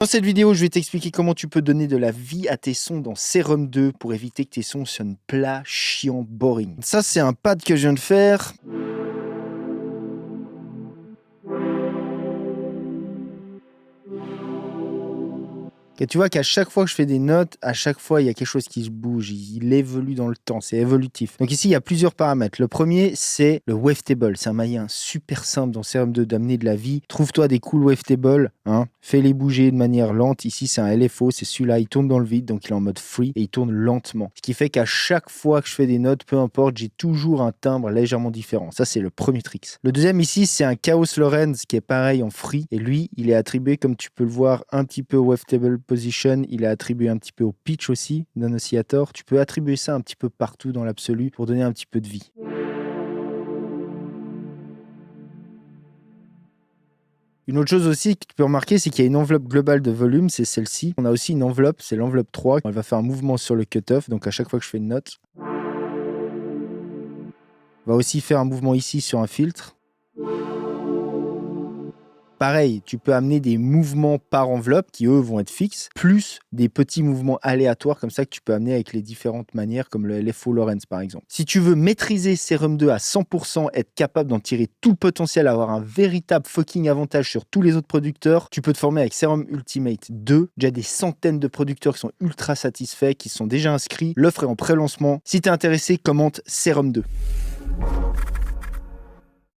Dans cette vidéo, je vais t'expliquer comment tu peux donner de la vie à tes sons dans Serum 2 pour éviter que tes sons sonnent plats, chiants, boring. Ça, c'est un pad que je viens de faire. Et tu vois qu'à chaque fois que je fais des notes, à chaque fois, il y a quelque chose qui se bouge, il évolue dans le temps, c'est évolutif. Donc ici, il y a plusieurs paramètres. Le premier, c'est le wavetable. C'est un moyen super simple dans Serum 2 d'amener de la vie. Trouve-toi des cool wavetables, fais-les bouger de manière lente. Ici, c'est un LFO, c'est celui-là, il tourne dans le vide, donc il est en mode free et il tourne lentement. Ce qui fait qu'à chaque fois que je fais des notes, peu importe, j'ai toujours un timbre légèrement différent. Ça, c'est le premier trick. Le deuxième ici, c'est un Chaos Lorenz qui est pareil en free. Et lui, il est attribué, comme tu peux le voir, un petit peu au wavetable position. Il est attribué un petit peu au pitch aussi d'un oscillator. Tu peux attribuer ça un petit peu partout dans l'absolu pour donner un petit peu de vie. Une autre chose aussi que tu peux remarquer, c'est qu'il y a une enveloppe globale de volume, c'est celle-ci. On a aussi une enveloppe, c'est l'enveloppe 3. Elle va faire un mouvement sur le cutoff, donc à chaque fois que je fais une note. On va aussi faire un mouvement ici sur un filtre. Pareil, tu peux amener des mouvements par enveloppe qui, eux, vont être fixes, plus des petits mouvements aléatoires comme ça que tu peux amener avec les différentes manières, comme le LFO Lorenz, par exemple. Si tu veux maîtriser Serum 2 à 100%, être capable d'en tirer tout le potentiel, avoir un véritable fucking avantage sur tous les autres producteurs, tu peux te former avec Serum Ultimate 2. Déjà des centaines de producteurs qui sont ultra satisfaits, qui sont déjà inscrits. L'offre est en pré-lancement. Si t'es intéressé, commente Serum 2.